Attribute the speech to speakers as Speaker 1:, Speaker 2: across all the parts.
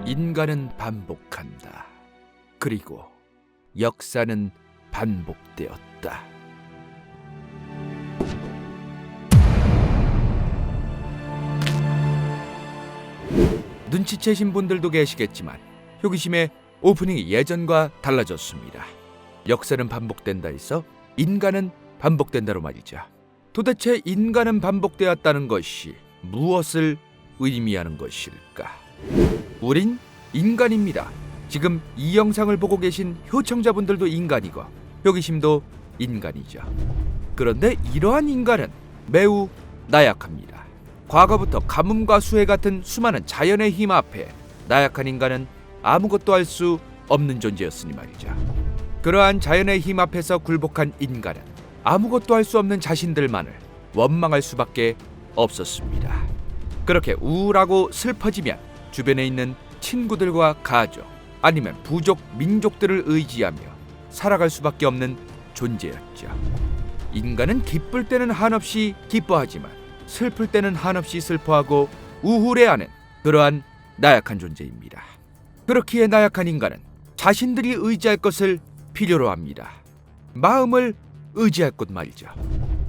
Speaker 1: 인간은 반복한다. 그리고 역사는 반복되었다. 눈치채신 분들도 계시겠지만 호기심의 오프닝이 예전과 달라졌습니다. 역사는 반복된다 해서 인간은 반복된다로 말이죠. 도대체 인간은 반복되었다는 것이 무엇을 의미하는 것일까? 우린 인간입니다. 지금 이 영상을 보고 계신 효청자분들도 인간이고 호기심도 인간이죠. 그런데 이러한 인간은 매우 나약합니다. 과거부터 가뭄과 수해 같은 수많은 자연의 힘 앞에 나약한 인간은 아무것도 할 수 없는 존재였으니 말이죠. 그러한 자연의 힘 앞에서 굴복한 인간은 아무것도 할 수 없는 자신들만을 원망할 수밖에 없었습니다. 그렇게 우울하고 슬퍼지면 주변에 있는 친구들과 가족 아니면 부족, 민족들을 의지하며 살아갈 수밖에 없는 존재였죠. 인간은 기쁠 때는 한없이 기뻐하지만 슬플 때는 한없이 슬퍼하고 우울해하는 그러한 나약한 존재입니다. 그렇기에 나약한 인간은 자신들이 의지할 것을 필요로 합니다. 마음을 의지할 것 말이죠.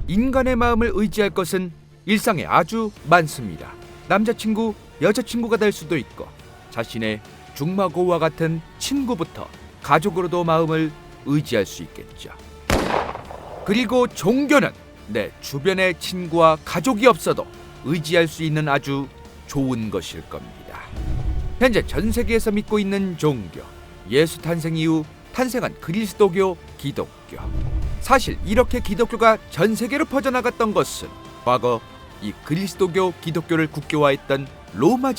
Speaker 1: 인간의 마음을 의지할 것은 일상에 아주 많습니다. 남자친구, 여자친구가 될 수도 있고 자신의 중마고와 같은 친구부터 가족으로도 마음을 의지할 수 있겠죠. 그리고 종교는 내 주변의 친구와 가족이 없어도 의지할 수 있는 아주 좋은 것일 겁니다. 현재 전 세계에서 믿고 있는 종교, 예수 탄생 이후 탄생한 그리스도교, 기독교. 사실 이렇게 기독교가 전 세계로 퍼져나갔던 것은 과거 이 그리스도교, 기독교를 국교화했던 로마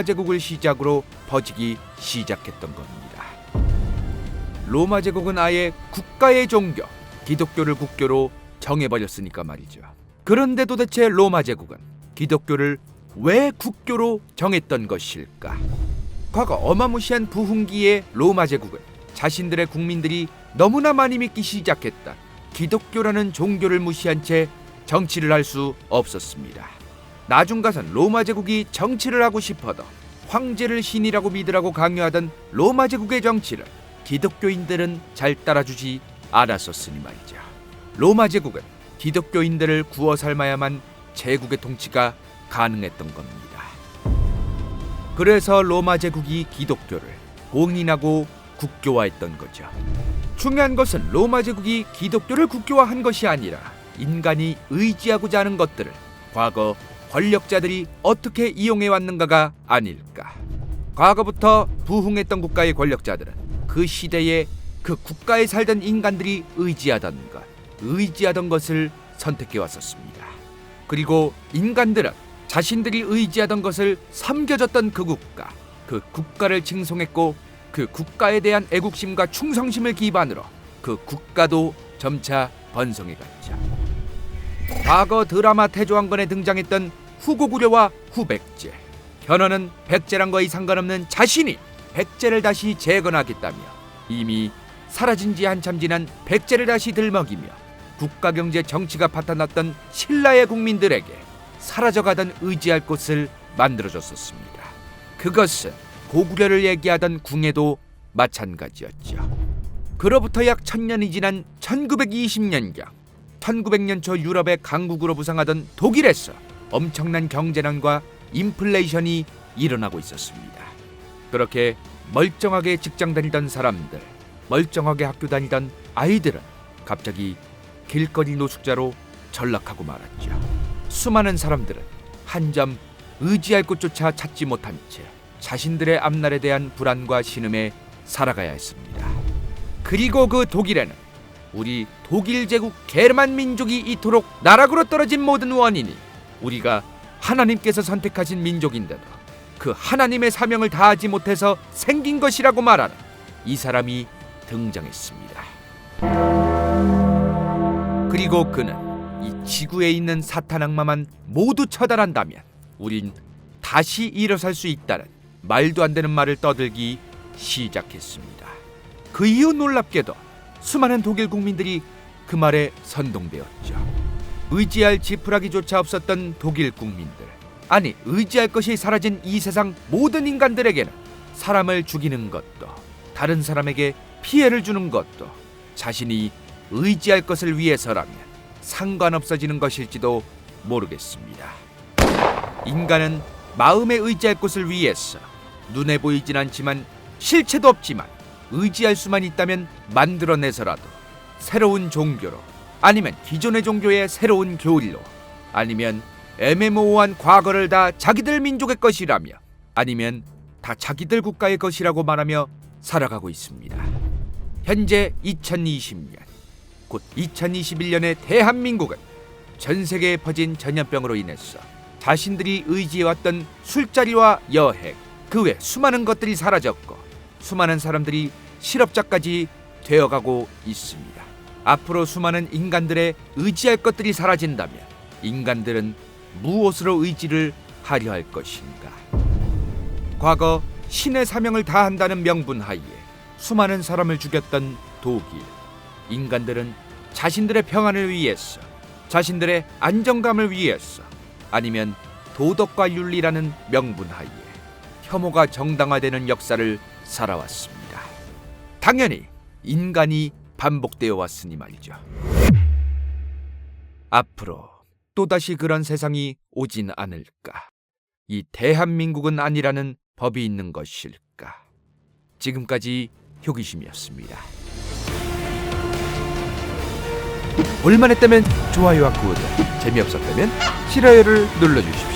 Speaker 1: 제국을 시작으로 퍼지기 시작했던 겁니다. 로마 제국은 아예 국가의 종교, 기독교를 국교로 정해버렸으니까 말이죠. 그런데 도대체 로마 제국은 기독교를 왜 국교로 정했던 것일까? 과거 어마무시한 부흥기의 로마 제국은 자신들의 국민들이 너무나 많이 믿기 시작했던 기독교라는 종교를 무시한 채 정치를 할 수 없었습니다. 나중 가선 로마 제국이 정치를 하고 싶어도 황제를 신이라고 믿으라고 강요하던 로마 제국의 정치를 기독교인들은 잘 따라주지 않았었으니 말이죠. 로마 제국은 기독교인들을 구워 삶아야만 제국의 통치가 가능했던 겁니다. 그래서 로마 제국이 기독교를 공인하고 국교화했던 거죠. 중요한 것은 로마 제국이 기독교를 국교화한 것이 아니라 인간이 의지하고자 하는 것들을 과거 권력자들이 어떻게 이용해 왔는가가 아닐까. 과거부터 부흥했던 국가의 권력자들은 그 시대에 그 국가에 살던 인간들이 의지하던 것을 선택해 왔었습니다. 그리고 인간들은 자신들이 의지하던 것을 섬겨줬던 그 국가를 칭송했고 그 국가에 대한 애국심과 충성심을 기반으로 그 국가도 점차 번성해갔죠. 과거 드라마 태조왕건에 등장했던 후고구려와 후백제. 현원은 백제랑 거의 상관없는 자신이 백제를 다시 재건하겠다며 이미 사라진 지 한참 지난 백제를 다시 들먹이며 국가 경제 정치가 파탄났던 신라의 국민들에게 사라져가던 의지할 곳을 만들어줬었습니다. 그것은 고구려를 얘기하던 궁예도 마찬가지였죠. 그로부터 약 1000년이 지난 1920년경 1900년 초 유럽의 강국으로 부상하던 독일에서 엄청난 경제난과 인플레이션이 일어나고 있었습니다. 그렇게 멀쩡하게 직장 다니던 사람들, 멀쩡하게 학교 다니던 아이들은 갑자기 길거리 노숙자로 전락하고 말았죠. 수많은 사람들은 한 점 의지할 곳조차 찾지 못한 채 자신들의 앞날에 대한 불안과 신음에 살아가야 했습니다. 그리고 그 독일에는 우리 독일 제국 게르만 민족이 이토록 나락으로 떨어진 모든 원인이 우리가 하나님께서 선택하신 민족인데도 그 하나님의 사명을 다하지 못해서 생긴 것이라고 말하는 이 사람이 등장했습니다. 그리고 그는 이 지구에 있는 사탄 악마만 모두 처단한다면 우린 다시 일어설 수 있다는 말도 안 되는 말을 떠들기 시작했습니다. 그 이후 놀랍게도 수많은 독일 국민들이 그 말에 선동되었죠. 의지할 지푸라기조차 없었던 독일 국민들, 아니 의지할 것이 사라진 이 세상 모든 인간들에게는 사람을 죽이는 것도 다른 사람에게 피해를 주는 것도 자신이 의지할 것을 위해서라면 상관없어지는 것일지도 모르겠습니다. 인간은 마음에 의지할 것을 위해서 눈에 보이진 않지만 실체도 없지만 의지할 수만 있다면 만들어내서라도 새로운 종교로 아니면 기존의 종교의 새로운 교리로 아니면 애매모호한 과거를 다 자기들 민족의 것이라며 아니면 다 자기들 국가의 것이라고 말하며 살아가고 있습니다. 현재 2020년 곧 2021년의 대한민국은 전 세계에 퍼진 전염병으로 인해서 자신들이 의지해왔던 술자리와 여행 그 외 수많은 것들이 사라졌고 수많은 사람들이 실업자까지 되어가고 있습니다. 앞으로 수많은 인간들의 의지할 것들이 사라진다면 인간들은 무엇으로 의지를 하려 할 것인가? 과거 신의 사명을 다한다는 명분 하에 수많은 사람을 죽였던 독일. 인간들은 자신들의 평안을 위해서, 자신들의 안정감을 위해서, 아니면 도덕과 윤리라는 명분 하에 혐오가 정당화되는 역사를 살아왔습니다. 당연히 인간이 반복되어 왔으니 말이죠. 앞으로 또다시 그런 세상이 오진 않을까? 이 대한민국은 아니라는 법이 있는 것일까? 지금까지 효기심이었습니다. 볼만했다면 좋아요와 구독, 재미없었다면 싫어요를 눌러주십시오.